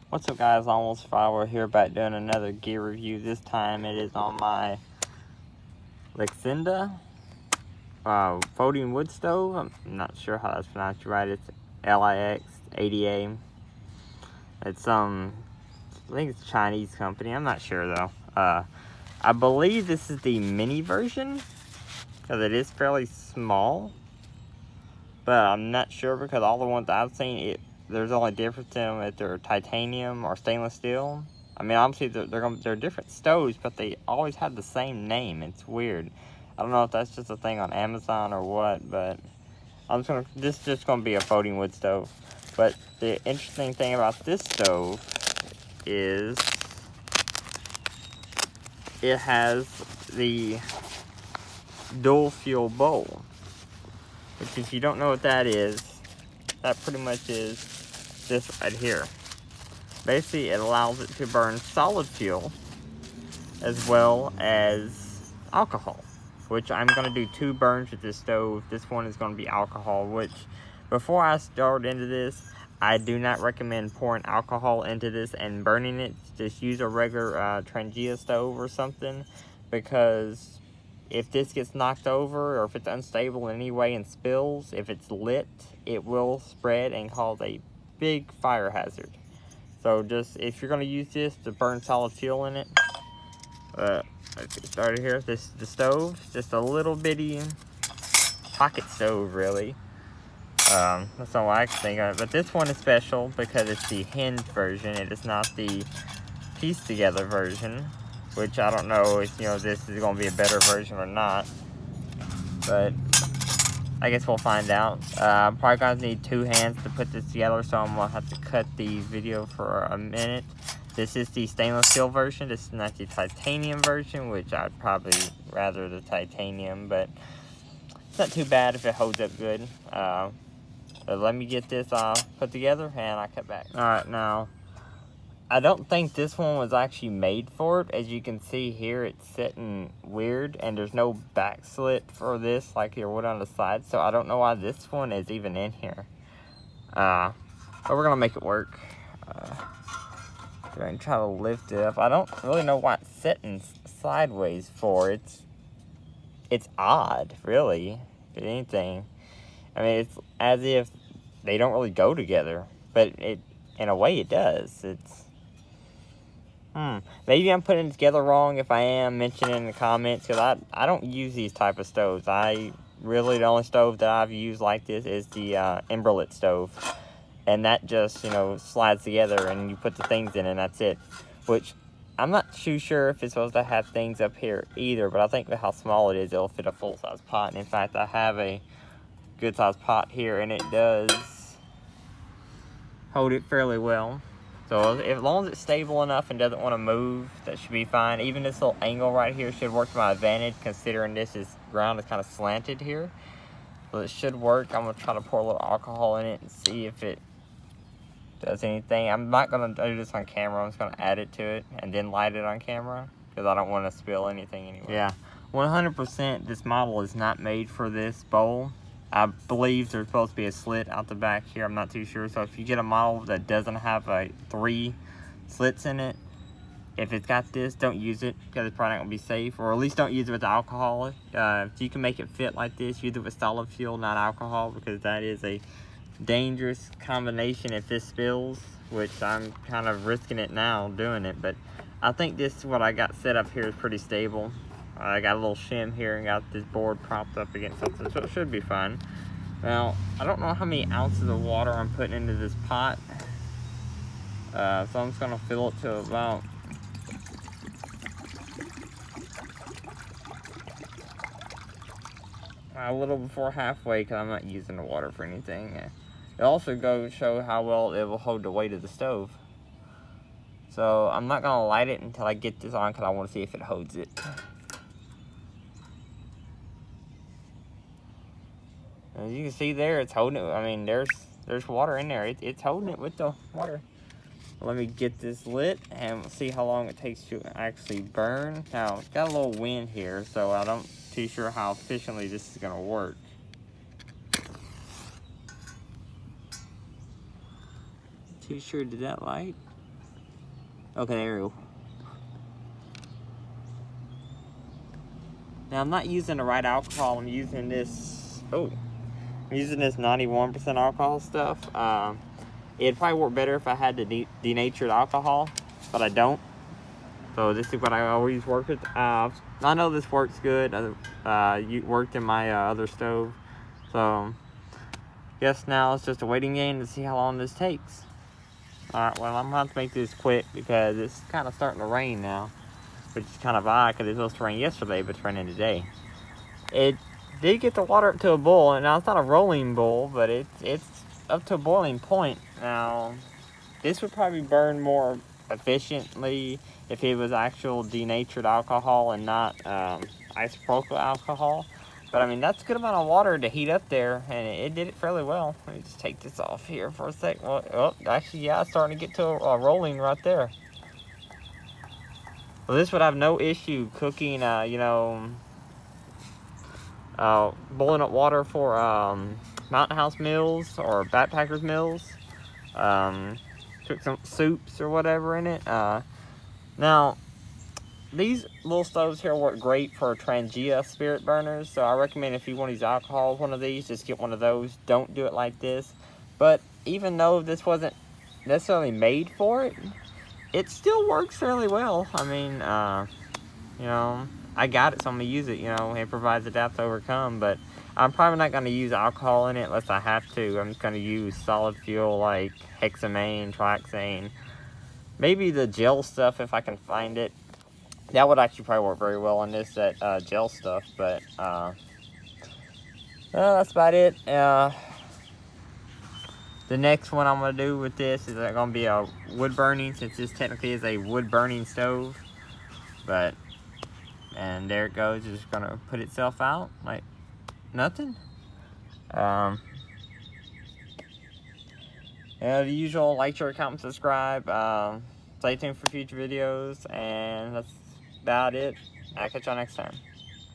What's up, guys? Almost 5. We're here back doing another gear review. This time it is on my Lixada folding wood stove. I'm not sure how that's pronounced right. It's Lixada. It's I think it's a Chinese company. I'm not sure though. I believe this is the mini version because it is fairly small, but I'm not sure because all the ones I've seen, there's only difference in them if they're titanium or stainless steel. I mean, obviously they're different stoves, but they always have the same name. It's weird. I don't know if that's just a thing on Amazon or what, but this is just gonna be a folding wood stove. But the interesting thing about this stove is it has the dual fuel bowl, which, if you don't know what that is, that pretty much is this right here. Basically, it allows it to burn solid fuel as well as alcohol, which I'm going to do 2 burns with this stove. This one is going to be alcohol, which, before I start into this, I do not recommend pouring alcohol into this and burning it. Just use a regular Trangia stove or something, because if this gets knocked over or if it's unstable in any way and spills, if it's lit, it will spread and cause a big fire hazard. So just, if you're going to use this to burn solid fuel in it, let's get started here. The stove, just a little bitty pocket stove, really. That's all I can think of. But this one is special because it's the hinged version. It is not the pieced together version, which I don't know if, this is going to be a better version or not. But I guess we'll find out. I'm probably going to need 2 hands to put this together, so I'm going to have to cut the video for a minute. This is the stainless steel version. This is not the titanium version, which I'd probably rather the titanium, but it's not too bad if it holds up good. But let me get this put together and I'll cut back. Alright, now, I don't think this one was actually made for it. As you can see here, it's sitting weird, and there's no back slit for this like there would on the side, so I don't know why this one is even in here. But we're gonna make it work. Go ahead and try to lift it up. I don't really know why it's sitting sideways for. It's odd, really, if anything. I mean, it's as if they don't really go together, but in a way it does. Maybe I'm putting it together wrong. If I am, mention it in the comments, because I don't use these type of stoves. The only stove that I've used like this is the Emberlit stove, and that just, slides together and you put the things in and that's it. Which, I'm not too sure if it's supposed to have things up here either, but I think with how small it is, it'll fit a full-size pot. And in fact, I have a good-sized pot here, and it does hold it fairly well. So as long as it's stable enough and doesn't want to move, that should be fine. Even this little angle right here should work to my advantage, considering ground is kind of slanted here. So it should work. I'm going to try to pour a little alcohol in it and see if it does anything. I'm not going to do this on camera. I'm just going to add it to it and then light it on camera, because I don't want to spill anything anyway. Yeah, 100% this model is not made for this bowl. I believe there's supposed to be a slit out the back here. I'm not too sure. So if you get a model that doesn't have 3 slits in it, if it's got this, don't use it, because it's probably not going to be safe. Or at least don't use it with alcohol. If you can make it fit like this, use it with solid fuel, not alcohol, because that is a dangerous combination if this spills, which I'm kind of risking it now doing it. But I think what I got set up here is pretty stable. I got a little shim here and got this board propped up against something, so it should be fine. Now, I don't know how many ounces of water I'm putting into this pot, so I'm just going to fill it to about a little before halfway, because I'm not using the water for anything. It also goes to show how well it will hold the weight of the stove. So I'm not going to light it until I get this on, because I want to see if it holds it. As you can see there, it's holding it. I mean, there's water in there. It's holding it with the water. Let me get this lit and we'll see how long it takes to actually burn. Now, it's got a little wind here, so I don't too sure how efficiently this is going to work. Too sure, did that light? Okay, there we go. Now I'm not using the right alcohol. I'm using this. Oh, I'm using this 91% alcohol stuff. It'd probably work better if I had the denatured alcohol, but I don't. So this is what I always work with. I know this works good. You worked in my other stove, so guess now it's just a waiting game to see how long this takes. All right, well, I'm gonna have to make this quick because it's kind of starting to rain now, which is kind of odd because it was supposed to rain yesterday, but it's raining today. It did get the water up to a boil, and now it's not a rolling boil, but it's up to a boiling point. Now, this would probably burn more efficiently if it was actual denatured alcohol and not isopropyl alcohol. But I mean, that's a good amount of water to heat up there, and it did it fairly well. Let me just take this off here for a sec. Well, oh, actually, yeah, it's starting to get to a rolling right there. Well, this would have no issue cooking, boiling up water for Mountain House meals or backpackers meals. Cook some soups or whatever in it. Now, these little stoves here work great for Trangia spirit burners, so I recommend if you want to use alcohol with one of these, just get one of those. Don't do it like this. But even though this wasn't necessarily made for it, it still works fairly well. I mean, you know, I got it, so I'm going to use it. You know, it provides a depth to overcome, but I'm probably not going to use alcohol in it unless I have to. I'm just going to use solid fuel like hexamine, trioxane, maybe the gel stuff if I can find it. That would actually probably work very well on this, that gel stuff, but well, that's about it. The next one I'm going to do with this is going to be a wood burning, since this technically is a wood burning stove. But, and there it goes, it's just going to put itself out like nothing. Yeah, the usual, like, share, comment, subscribe. Stay tuned for future videos, and that's about it. I'll catch y'all next time.